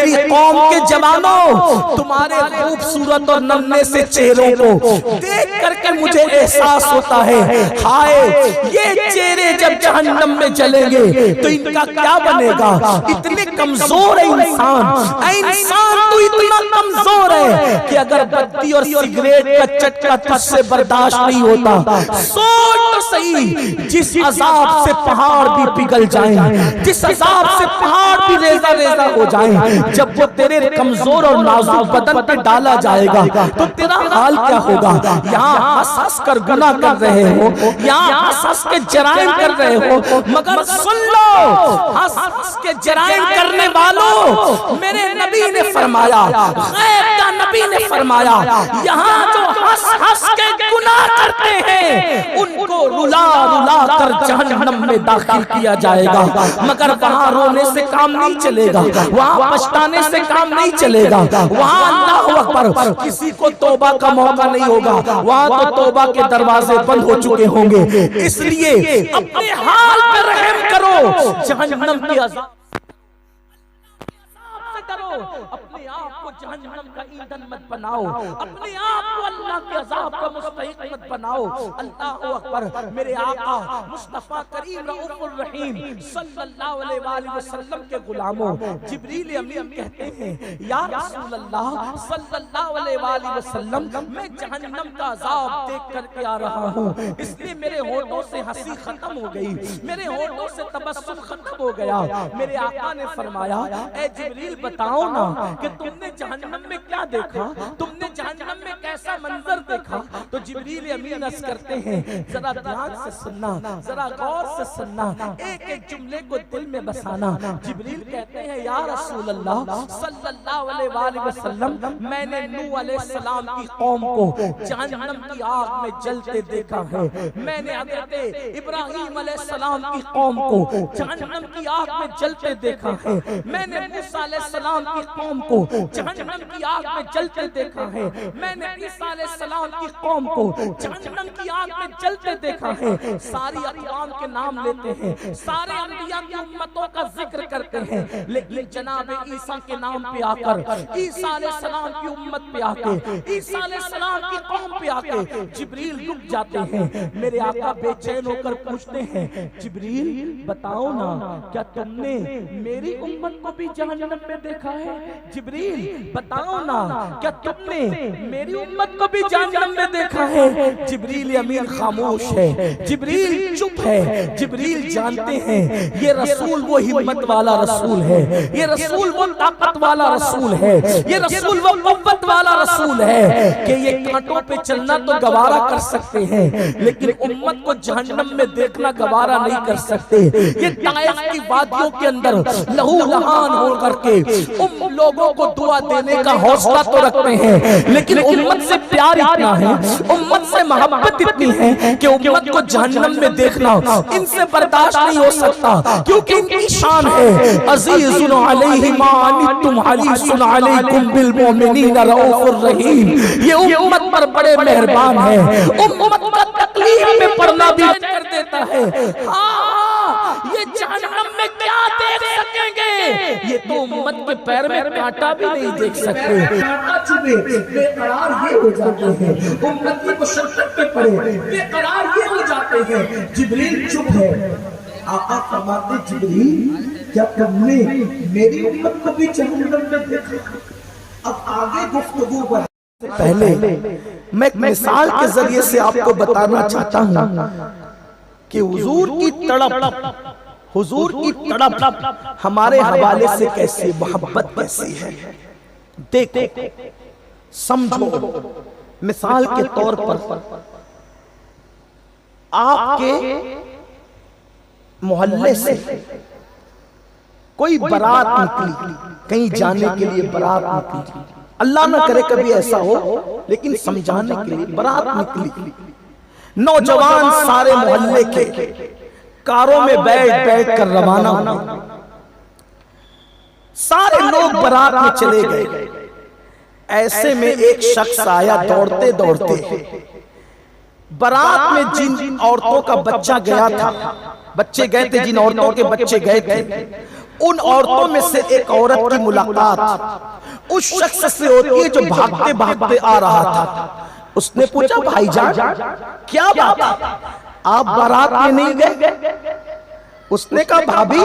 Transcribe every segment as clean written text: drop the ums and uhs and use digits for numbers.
میری قوم کے جوانوں، تمہارے خوبصورت اور ننھے سے چہروں کو دیکھ کر کے مجھے احساس ہوتا ہے، ہائے یہ چہرے جب جہنم میں جلیں گے تو ان کا کیا بنے گا؟ اتنے کمزور ہے انسان، اے انسان تو اتنا کمزور ہے کہ اگر بتی اور سگریٹ کا چٹکا تجھ سے برداشت نہیں ہوتا، سوچ تو صحیح، جس عذاب سے پہاڑ بھی پگھل جائیں، جس عذاب سے پہاڑ بھی ریزہ ریزہ ہو جائیں، جب وہ تیرے کمزور اور نازک بدن پہ ڈالا جائے گا تو تیرا حال کیا ہوگا؟ یہاں ہنس ہنس کر گناہ کر رہے ہو، یہاں ہنس ہنس کے جرائم کر رہے ہو، مگر سن لو ہنس ہنس کے جرائم کرنے والوں، میرے نبی نے فرمایا، غیب کا نبی نے فرمایا، یہاں جو ہنس ہنس کے گناہ کرتے ہیں ان کو رلا رلا کر جہنم میں داخل کیا جائے گا، مگر وہاں رونے سے کام نہیں چلے گا، وہاں پچھتانے سے کام نہیں چلے گا، وہاں اللہ اکبر کسی کو توبہ کا موقع نہیں ہوگا، وہاں تو توبہ کے دروازے بند ہو چکے ہوں گے۔ اس لیے اپنے حال پر رحم کرو، جہنم کی عذاب کرو، اپنے آپ کو جہنم کا ایندھن مت بناؤ، اپنے آپ کو اللہ کے عذاب کا مستحق مت بناؤ۔ اللہ اکبر۔ میرے آقا مصطفیٰ کریم رؤوف الرحیم صلی اللہ علیہ وآلہ وسلم کے غلاموں، جبریل امین کہتے ہیں یا رسول اللہ صلی اللہ علیہ وآلہ وسلم، میں جہنم کا عذاب دیکھ کر کے آ رہا ہوں، اس لیے میرے ہونٹوں سے ہنسی ختم ہو گئی، میرے ہونٹوں سے تبسم ختم ہو گیا۔ میرے آقا نے فرمایا اے جبریل بتاؤ نا کہ تم نے جہنم میں کیا دیکھا، تم نے جہنم میں کیسا منظر دیکھا؟ تو جبریل امین عرض کرتے ہیں ذرا دھیان سے سننا، ذرا غور سے سننا، ایک ایک جملے کو دل میں بسانا۔ جبریل کہتے ہیں یا رسول اللہ صلی اللہ علیہ وآلہ وسلم، میں نے نوح علیہ السلام کی قوم کو جہنم کی آگ میں جلتے دیکھا ہے، میں نے حضرت ابراہیم علیہ السلام کی قوم کو جہنم کی آگ میں جلتے دیکھا ہے، میں نے موسیٰ علیہ السلام کی قوم کو جہنم کی آگ میں جلتے دیکھا ہے، میں نے عیسیٰ علیہ السلام کی قوم کو جہنم کی آگ میں جلتے دیکھا ہے۔ ساری اقوام کے نام لیتے ہیں، سارے انبیاء کی امتوں کا ذکر کرتے ہیں، لیکن جناب عیسیٰ کے نام پہ آ کر، عیسیٰ علیہ السلام کی امت پہ آ کے، عیسیٰ علیہ السلام کی قوم پہ آ کے جبریل رک جاتے ہیں۔ میرے آقا بے چین ہو کر پوچھتے ہیں جبریل بتاؤ نا کیا تم نے میری امت کو بھی جہنم میں دیکھا ہے؟ جبریل بتاؤ نا کیا تم نے میری امت کو بھی جہنم میں دیکھا ہے؟ جبریل امین خاموش ہے، جبریل چپ ہے۔ جبریل جانتے ہیں یہ رسول وہ ہمت والا رسول ہے، یہ رسول وہ طاقت والا رسول ہے، یہ رسول وہ قوت والا رسول ہے کہ یہ کانٹوں پہ چلنا تو گوارا کر سکتے ہیں لیکن امت کو جہنم میں دیکھنا گوارا نہیں کر سکتے۔ یہ طائف کی وادیوں کے اندر لہو لہان ہو کر کے لوگوں کو دعا دینے کا حوصلہ تو رکھتے ہیں لیکن امت سے پیار اتنا ہے، امت سے محبت اتنی ہے کہ امت کو جہنم میں دیکھنا ان سے برداشت نہیں ہو سکتا، کیونکہ ان کی شان ہے عزیز علیہ ما عنتم حریص علیکم بالمؤمنین رؤوف الرحیم۔ یہ امت پر بڑے مہربان ہیں، امت کا تکلیف میں پڑنا بھی کر دیتا ہے۔ یہ جہنم میں کیا دیکھ سکیں گے؟ یہ تو امت کے پیر میں کانٹا بھی نہیں دیکھ سکتے۔ کانٹا چبھے بے قرار یہ ہو جاتے ہیں، امت کی مشقت پہ پڑے بے قرار یہ ہو جاتے ہیں۔ جبریل چپ ہے۔ آقا فرماتے جبریل کیا تم نے میری امت کو بھی جہنم میں دیکھا؟ اب آگے گفتگو بڑھ پہلے میں ایک مثال کے ذریعے سے آپ کو بتانا چاہتا ہوں کہ حضور کی تڑپ ہمارے حوالے سے کیسے محبت کیسی ہے۔ دیکھو سمجھو، مثال کے طور پر آپ کے محلے سے کوئی برات نکلی، کہیں جانے کے لیے برات نکلی، اللہ نہ کرے کبھی ایسا ہو لیکن سمجھانے کے لیے برات نکلی، نوجوان سارے محلے کے کاروں میں بیٹھ بیٹھ کر روانہ ہوئے، سارے لوگ برات میں چلے گئے۔ ایسے میں ایک شخص آیا دوڑتے دوڑتے، برات میں جن عورتوں کا بچہ گیا تھا، بچے گئے تھے، جن عورتوں کے بچے گئے تھے، ان عورتوں میں سے ایک عورت کی ملاقات اس شخص سے ہوتی ہے جو بھاگتے بھاگتے آ رہا تھا۔ اس نے پوچھا بھائی جان کیا بات ہے، آپ بارات میں نہیں گئے؟ اس نے کہا بھابی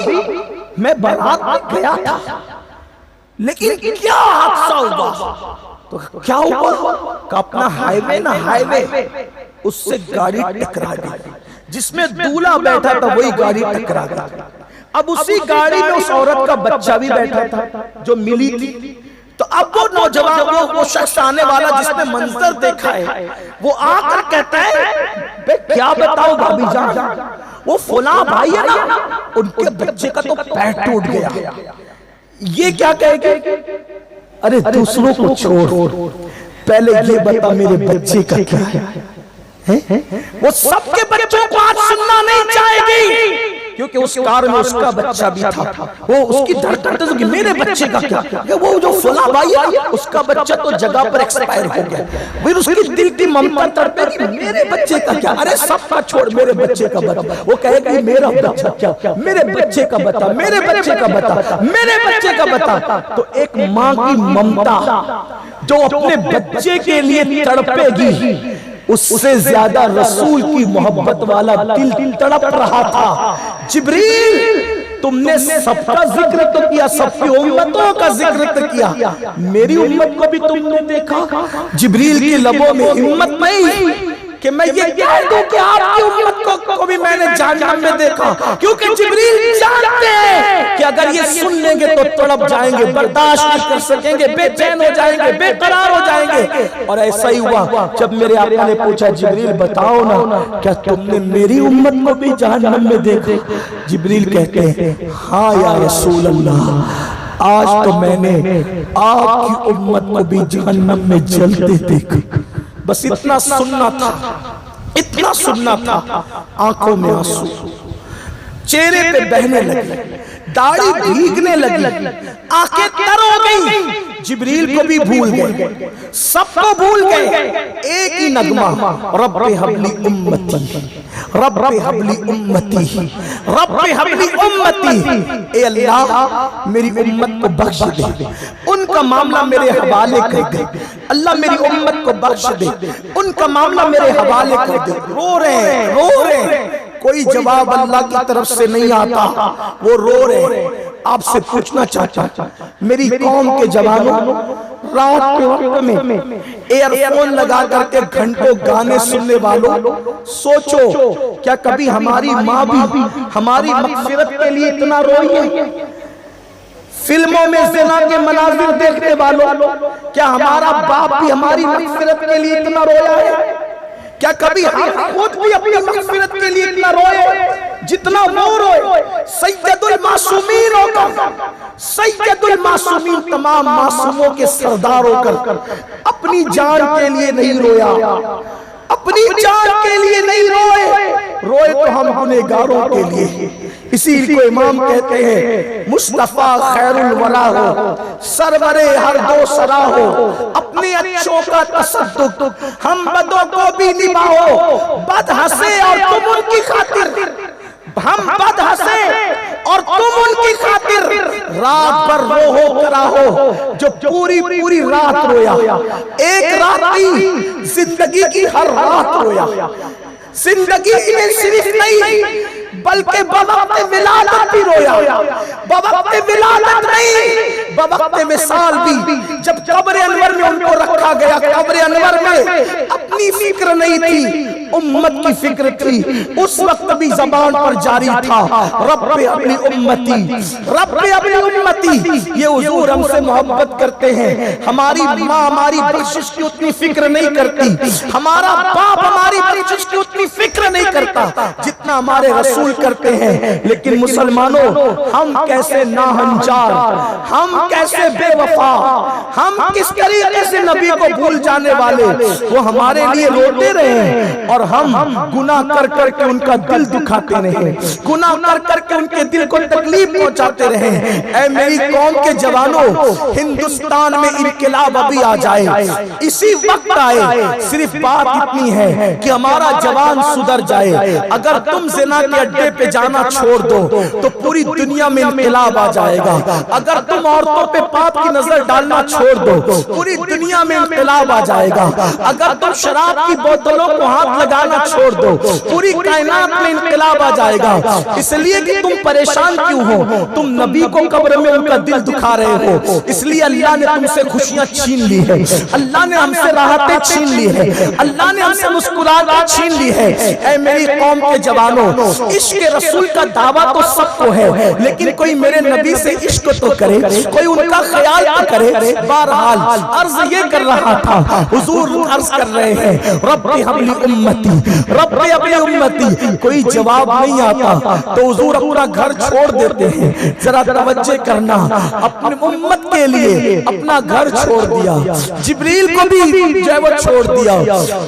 میں بارات میں گیا تھا لیکن کیا حادثہ ہوا؟ تو کیا ہوا؟ کہ اپنا ہائی وے نہ ہائی وے اس سے گاڑی ٹکرا گئی، جس میں دولہا بیٹھا تھا وہی گاڑی ٹکرا گئی۔ اب اسی گاڑی میں اس عورت کا بچہ بھی بیٹھا تھا جو ملی تھی۔ تو اب وہ نوجوان وہ شخص آنے والا جس نے منظر دیکھا ہے وہ آ کر کہتا ہے بے کیا بتاؤ بھابی جان، وہ فلاں بھائی ہے نا ان کے بچے کا تو پیر ٹوٹ گیا۔ یہ کیا کہے گی؟ ارے دوسروں کو چھوڑ، پہلے یہ بتا میرے بچے کا کیا ہے؟ وہ سب کے بچوں کو آج سننا نہیں چاہے گی کیونکہ اس کار میں اس کا بچہ بھی تھا۔ وہ اس کی دھڑکن تھی کہ میرے بچے کا کیا؟ وہ جو فلاں بھائی ہے اس کا بچہ تو جگہ پر ایکسپائر ہو گیا۔ پھر اس کی دل کی ممتا تڑپے کہ میرے بچے کا کیا؟ ارے سب کا چھوڑ، میرے بچے کا بتا۔ وہ کہے گا میرا بچہ کیا؟ میرے بچے کا بتا، میرے بچے کا بتا، میرے بچے کا بتا۔ تو ایک ماں کی ممتا جو اپنے بچے کے لیے تڑپے گی، اس سے زیادہ رسول کی محبت والا دل تڑپ رہا تھا۔ جبریل تم نے سب کا ذکر تو کیا، سب کی امتوں کا ذکر تو کیا، میری امت کو بھی تم نے دیکھا؟ جبریل کی لبوں میں ہمت نہیں کہ میں یہ کہہ دوں کہ آپ کی امت کو بھی میں نے جہنم میں دیکھا، کیونکہ جبریل جانتے ہیں کہ اگر یہ سن لیں گے تو تڑپ جائیں گے، برداشت نہیں کر سکیں گے، بے چین ہو جائیں گے، بے قرار ہو جائیں گے۔ اور ایسا ہی ہوا جب میرے آقا نے پوچھا جبریل بتاؤ نا کیا تم نے میری امت کو بھی جہنم میں دیکھا؟ جبریل کہتے ہیں ہاں یا رسول اللہ، آج تو میں نے آپ کی امت کو بھی جہنم میں جلتے دیکھا۔ بس اتنا سننا تھا، اتنا سننا تھا۔ آنکھوں میں آنسو، چہرے پہ بہنے لگے، داڑھی بھیگنے لگی، آنکھیں تر ہو گئی۔ جبریل کو بھی بھول گئے، سب کو بھول گئے، ایک ہی نغمہ رب حبلی امتی، رب حبلی امتی، رب حبلی امتی۔ اے اللہ میری امت کو بخش دے، ان کا معاملہ میرے حوالے کر دے، اللہ میری امت کو بخش دے، ان کا معاملہ میرے حوالے کر دے۔ رو رہے ہیں، کوئی جواب اللہ کی طرف سے نہیں آتا، وہ رو رہے ہیں۔ آپ سے پوچھنا چاہتا میری قوم کے جوانوں، رات کے وقت میں ایئر فون لگا کر کے گھنٹوں گانے سننے والوں، سوچو کیا کبھی ہماری ماں بھی ہماری مغفرت کے لیے اتنا روئی ہے؟ فلموں میں زنا کے مناظر دیکھنے والوں، کیا ہمارا باپ بھی ہماری مغفرت کے لیے اتنا رویا ہے؟ کیا کبھی ہم خود بھی اپنی مغفرت کے لیے اتنا روئے جتنا وہ روئے؟ سید المعصومین ہو کر، سید المعصومین تمام معصوموں کے سردار ہو کر اپنی جان کے لیے نہیں رویا، اپنی جان کے لیے نہیں روئے تو ہم گنہگاروں کے لیے۔ اسی کو امام کہتے ہیں مصطفیٰ خیر الورا ہو، سرور ہر دو سرا ہو، اپنے اچھوں کا تصدق ہم بدوں کو بھی نبھاؤ، بد ہنسے اور تم ان کی خاطر، ہم بد ہنسے اور تم ان کی خاطر رات بھر رو کرا ہو، جو پوری رات رویا، ایک رات کی زندگی کی ہر رات رویا، زندگی میں صرف نہیں بلکہ بوقت ولادت بھی رویا، بوقت ولادت نہیں بوقت وصال بھی۔ جب قبر انور میں ان کو رکھا گیا، قبر انور میں اپنی فکر نہیں تھی، امت کی فکر تھی، اس وقت بھی زبان پر جاری تھا رب اپنی امتی، رب اپنی امتی۔ یہ حضور ہم سے محبت کرتے ہیں، ہماری ماں ہماری بخشش کی اتنی فکر نہیں کرتی، ہمارا باپ ہماری بخشش کی اتنی فکر نہیں کرتا جتنا ہمارے رسول کرتے ہیں۔ لیکن مسلمانوں ہم کیسے ناہنجار، ہم کیسے بے وفا، ہم کس طریقے سے نبی کو بھول جانے والے۔ وہ ہمارے لیے روتے رہے اور ہم گناہ کر کر کے ان کا دل دکھاتے رہے، گناہ کر کر کے ان کے دل کو تکلیف پہنچاتے رہے۔ اے میری قوم کے جوانوں، ہندوستان میں انقلاب ابھی آ جائے، اسی وقت آئے، صرف بات اتنی ہے کہ ہمارا جوان سدھر جائے۔ اگر تم زنا کے اڈے پہ جانا چھوڑ دو تو پوری دنیا میں انقلاب آ جائے گا۔ اگر تم عورتوں پہ پاپ کی نظر ڈالنا چھوڑ دو پوری دنیا میں انقلاب آ جائے گا۔ اگر تم شراب کی بوتلوں کو ہاتھ لگانا چھوڑ دو پوری کائنات میں انقلاب آ جائے گا۔ اس لیے کہ تم پریشان کیوں ہو؟ تم نبی کو قبر میں ان کا دل دکھا رہے ہو، اس لیے اللہ نے تم سے خوشیاں چھین لی ہے، اللہ نے ہم سے راحتیں چھین لی ہے، اللہ نے ہم سے مسکراہٹیں چھین لی ہے۔ اے میری قوم کے جوانوں، عشق رسول کا دعویٰ تو سب کو ہے، لیکن کوئی میرے نبی سے عشق تو کرے، کوئی ان کا خیال تو کرے۔ بہرحال عرض یہ کر رہا تھا، حضور عرض کر رہے ہیں رب ہب لی امتی، رب ہب لی امتی۔ کوئی جواب نہیں آتا تو حضور اپنا گھر چھوڑ دیتے ہیں۔ ذرا توجہ کرنا، اپنے امت کے لیے اپنا گھر چھوڑ دیا، جبریل کو بھی جو ہے وہ چھوڑ دیا،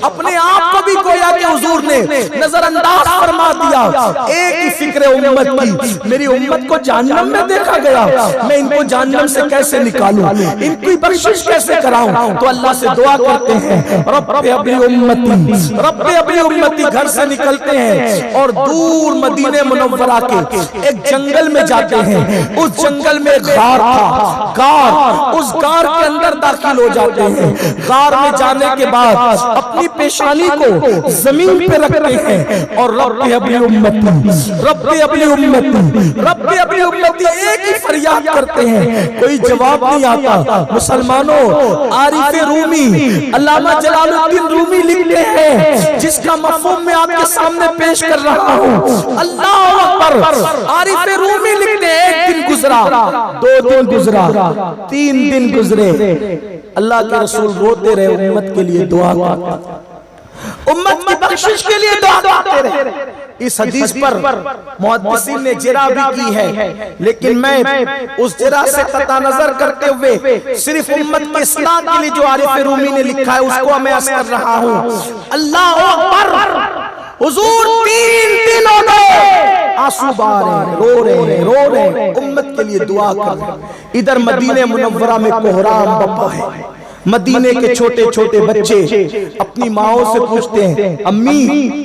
اپنے آپ کو بھی گویا کہ حضور نے نظر انداز فرما دیا۔ ایک ہی فکر امت کی، میری امت کو جہنم میں دیکھا گیا، میں ان کو جہنم سے کیسے نکالوں، ان کی بخشش کیسے کراؤں؟ تو اللہ سے دعا کرتے ہیں رب اپنی امتی، رب اپنی امتی۔ گھر سے نکلتے ہیں اور دور مدینہ منورہ کے ایک جنگل میں جاتے ہیں۔ اس جنگل میں ایک غار تھا، غار، اس غار کے اندر داخل ہو جاتے ہیں۔ غار میں جانے کے بعد اپنی پیشانی کو زمین پہ رکھتے ہیں اور رب اپنی امتی، رب اپنی امتی، رب اپنی امتی ایک ہی فریاد کرتے ہیں۔ کوئی جواب نہیں آتا۔ مسلمانوں، عارف رومی علامہ جلال الدین رومی لکھتے ہیں، جس کا مفہوم میں آپ کے سامنے پیش کر رہا ہوں۔ اللہ اکبر۔ عارف رومی لکھتے ہیں ایک دن گزرا، 2 دن گزرا، 3 دن گزرے، اللہ کے رسول روتے رہے، امت کے لیے دعا کرتے، امت کی بخشش کے لیے دعا کرتے رہے۔ اس حدیث پر محدثین نے جرح بھی کی ہے، لیکن میں اس جرح سے قطع نظر کرتے ہوئے صرف امت کی اصلاح کے لیے جو عارف رومی نے لکھا ہے اس کو میں عرض کر رہا ہوں۔ اللہ اکبر۔ حضور 3 دن ہو گئے، آنسو بہا رہے ہیں، رو رہے ہیں، رو رہے ہیں، امت کے لیے دعا کر رہے ہیں۔ ادھر مدینہ منورہ میں کوہرام بپا ہے، مدینے کے چھوٹے چھوٹے بچے اپنی ماؤں سے پوچھتے ہیں امی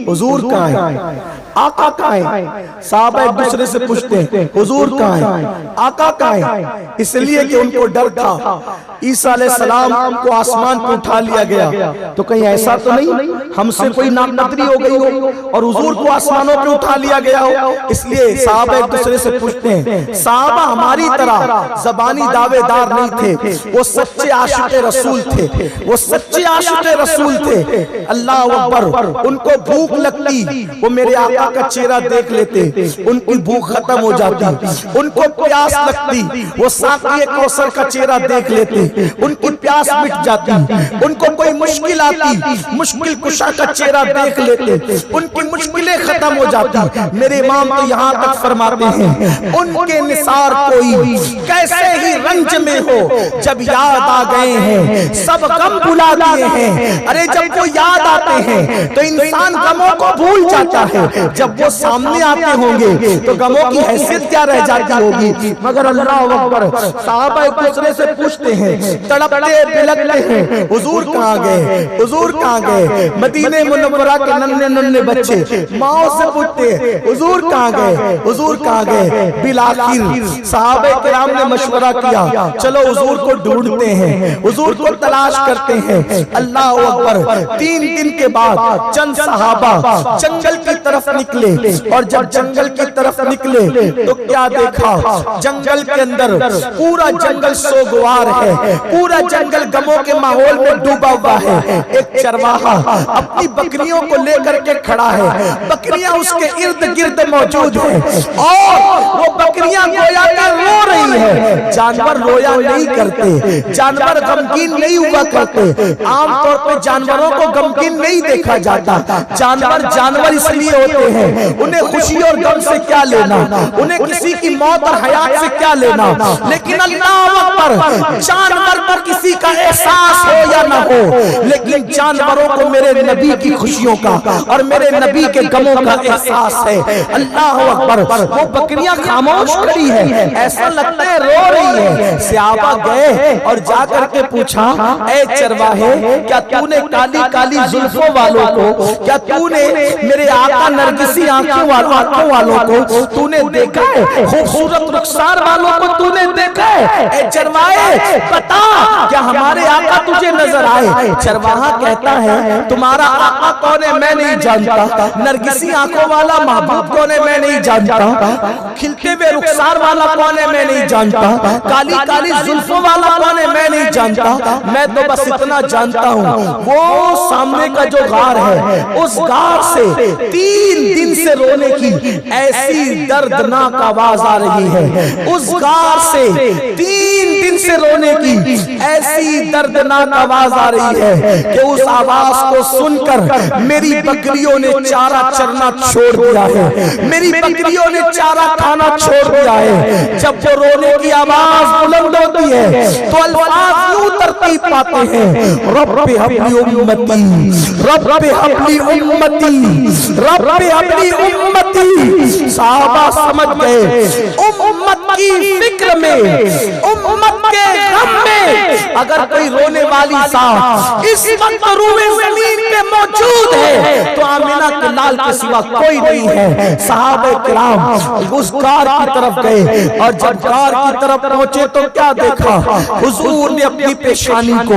حضور کہاں ہیں، آقا کہاں ہیں؟ صحابہ ایک دوسرے سے پوچھتے ہیں حضور کہاں ہیں، آقا کہاں ہیں؟ اس لیے کہ ان کو ڈر تھا عیسیٰ علیہ السلام کو آسمان پہ اٹھا لیا گیا تو کہیں ایسا تو نہیں ہم سے کوئی ناقدری ہو گئی ہو اور حضور کو آسمانوں پہ اٹھا لیا گیا ہو۔ اس لیے صحابہ ایک دوسرے سے پوچھتے ہیں، صحابہ ہماری طرح زبانی دعوے دار نہیں تھے، وہ سچے عاشق رسول تھے، وہ سچے عاشق رسول تھے۔ اللہ اکبر۔ ان کو بھوک لگتی، وہ میرے آقا کا چہرہ دیکھ لیتے، ان کی بھوک ختم ہو جاتی۔ ان کو پیاس لگتی، وہ ساقی کوثر کا چہرہ دیکھ لیتے، ان کی پیاس مٹ جاتی۔ ان کو کوئی مشکل آتی، مشکل کشا کا چہرہ دیکھ لیتے، ان کی مشکلیں ختم ہو جاتی۔ میرے امام تو یہاں تک فرماتے ہیں ان کے نثار کوئی کیسے ہی رنج میں ہو، جب یاد آ گئے ہیں سب غم بھلا دیے ہیں۔ ارے جب وہ یاد آتے ہیں تو انسان غموں کو بھول جاتا ہے، جب وہ سامنے آتے ہوں گے تو غموں کی حیثیت کیا رہ جاتی ہوگی۔ مگر اللہ اکبر، صحابہ ایک دوسرے سے پوچھتے ہیں، تڑپتے بلکتے ہیں حضور کہاں گئے، حضور کہاں گئے۔ مدینہ منورہ کے ننھے ننھے بچے ماؤں سے پوچھتے ہیں حضور کہاں گئے، حضور کہاں گئے۔ بالآخر صحابہ کرام نے مشورہ کیا، چلو حضور کو ڈھونڈتے ہیں، حضور کو تلاش کرتے ہیں۔ اللہ اکبر۔ 3 دن کے بعد چند صحابہ جنگل کی طرف نکلے، اور جب جنگل کی طرف نکلے تو کیا دیکھا، جنگل کے اندر پورا جنگل سوگوار ہے، پورا جنگل غموں کے ماحول میں ڈوبا ہوا ہے۔ ایک چرواہا اپنی بکریوں کو لے کر کے کھڑا ہے، بکریاں اس کے ارد گرد موجود ہیں اور وہ بکریاں گویا کہ رو رہی ہیں۔ جانور رویا نہیں کرتے، جانور غمگین نہیں ہوا کرتے۔ عام طور پہ جانوروں کو غمگین نہیں دیکھا جاتا، جانور اس لیے ہوتے ہیں، انہیں خوشی اور غم سے کیا لینا، انہیں کسی کی موت اور حیات سے کیا لینا۔ لیکن اللہ اکبر، جانور پر کسی کا احساس ہو یا نہ ہو، لیکن جانوروں کو میرے نبی کی خوشیوں کا اور میرے نبی کے غموں کا احساس ہے۔ اللہ اکبر۔ وہ بکریاں خاموش کھڑی ہے، ایسا لگتا ہے رو رہی ہے۔ صحابہ گئے اور جا کر کے پوچھا، اے چرواہے، کیا تو نے کالی کالی زلفوں والوں کو، کیا تو نے میرے آقا نرگسی آنکھوں والوں کو تو نے دیکھا ہے؟ خوبصورت رخسار والوں کو تو نے دیکھا ہے؟ اے چرواہے بتا، کیا ہمارے آقا تجھے نظر آئے؟ چرواہا کہتا ہے تمہارا آقا کون ہے میں نہیں جانتا، نرگسی آنکھوں والا محبوب کون ہے میں نہیں جانتا، کھلتے ہوئے رخسار والا کون ہے میں نہیں جانتا، کالی کالی زلفوں والا کون ہے میں نہیں جانتا، میں تو بس اتنا جانتا ہوں وہ سامنے کا جو غار ہے، اس غار سے 3 دن سے رونے کی ایسی دردناک آواز آ رہی ہے، اس غار سے 3 دن سے رونے کی ایسی دردناک آواز آ رہی ہے کہ اس آواز کو سن کر میری بکریوں نے چارہ چرنا چھوڑ دیا ہے، میری بکریوں نے چارہ کھانا چھوڑ دیا ہے۔ جب وہ رونے کی آواز بلند ہوتی ہے تو الفاظ یوں ترتیب پاتے ہیں، رب حبلی امتی، رب حبلی امتی، رب حبلی امتی۔ صحابہ سمجھ گئے امت کی فکر میں، امت کے غم میں اگر کوئی رونے والی ذات اس وقت روئے زمین پہ موجود ہے تو آمینہ کے لال کے سوا کوئی نہیں ہے۔ صحابہ کرام اس غار کی طرف گئے اور جب غار کی طرف پہنچے تو کیا دیکھا؟ حضور نے اپنی پیشانی کو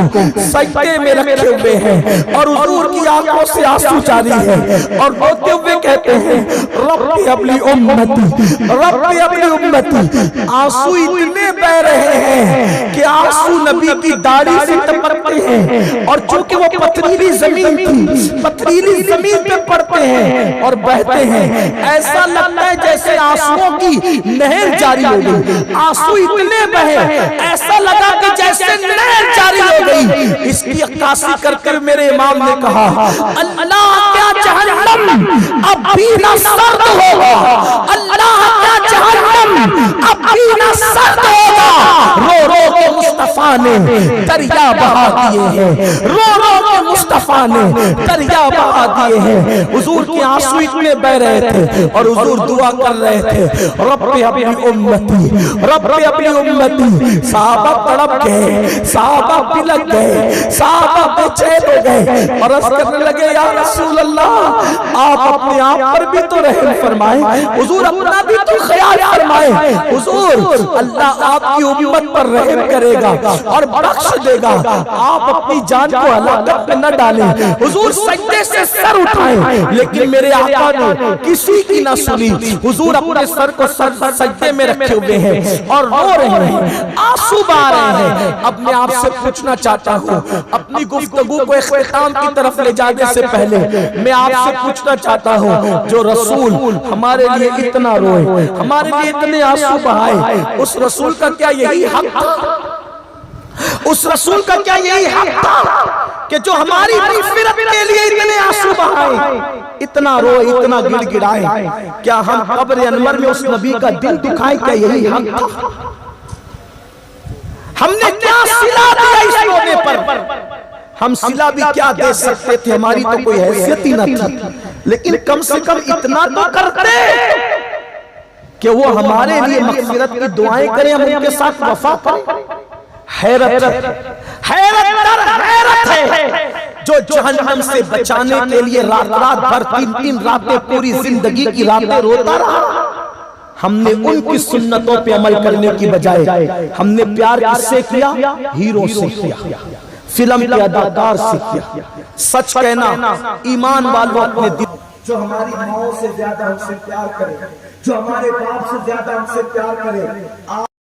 سجدے میں رکھے ہوئے ہیں اور حضور کی آنکھوں سے آنسو جاری ہے اور روتے ہوئے کہتے ہیں، رب حبلی امتی، رب حبلی امتی۔ آنسو اتنے بہ رہے ہیں کہ آنسو نبی کی داڑھی سے ٹپکتے ہیں، اور چونکہ وہ پتھریلی زمین تھی، پتھریلی زمین پہ پڑتے ہیں اور بہتے ہیں، ایسا لگتا ہے جیسے آنسوؤں کی نہر جاری ہو گئی۔ آنسو اتنے بہے، ایسا لگا کہ جیسے نہر جاری ہو گئی۔ اس کی عکاسی کر کر میرے امام نے کہا، اللہ کیا جہنم اب بھی نہ سرد ہوگا، اللہ کیا جہنم اب بھی نہ سرد ہوگا۔ رو رو کے مصطفیٰ نے دریا بہا دیے ہیں، رو رو کے مصطفیٰ نے دریا بہا دیے ہیں۔ حضور کی آنسو اتنے بہ رہے تھے اور حضور دعا کر رہے تھے، رب حبلی امتی، رب حبلی امتی۔ صحابہ تڑپ گئے، صحابہ بلک گئے، صحابہ بے چین ہو گئے اور عرض کرنے لگے، یا رسول اللہ آپ اپنے آپ پر بھی تو رحم فرمائیں، حضور اپنا بھی تو خیال فرمائیں، حضور اللہ آپ کی امت پر رحم کرے گا اور بخش دے گا، آپ اپنی جان کو ہلاکت میں نہ ڈالیں۔ حضور سجدے سے سر اٹھائیں، لیکن میرے آقا نے کسی کی نہ سنی۔ حضور اپنے سر کو سجدے میں رکھے ہوئے ہیں اور رو رہے ہیں، آنسو بہا رہے ہیں۔ اب میں آپ سے پوچھنا چاہتا ہوں، اپنی گفتگو کو اختتام کی طرف لے جانے سے پہلے میں آپ سے پوچھنا چاہتا ہوں، جو رسول ہمارے لیے اتنا روئے، ہمارے لیے اتنے آنسو بہائے، اس رسول کا کیا یہی حق تھا؟ اس رسول کا کیا یہی حق تھا کہ جو ہماری مغفرت کے لیے اتنے آنسو بہائے، اتنا روئے، اتنا گڑ گڑائے؟ کیا ہم قبر انور میں اس نبی کا دل دکھائے؟ کیا یہی حق تھا؟ ہم نے کیا صلہ دیا اس رونے پر؟ ہم صلہ بھی کیا دے سکتے تھے، ہماری تو کوئی حیثیت ہی نہ تھی، لیکن کم سے کم اتنا تو کرتے کہ وہ ہمارے لیے مغفرت کی دعائیں کریں، ہم ان کے ساتھ وفا کریں۔ حیرت ہے جو جہنم سے بچانے کے لیے رات بھر 3 راتیں پوری زندگی کی راتیں روتا رہا۔ ہم نے ان کی سنتوں پہ عمل کرنے کی بجائے ہم نے پیار کس سے کیا؟ ہیرو سے کیا، فلم کے اداکار سے کیا۔ سچ کہنا ایمان والوں اپنے دل، جو ہماری ماؤں سے زیادہ ہم سے پیار کرے، جو ہمارے باپ سے زیادہ ہم سے پیار کرے،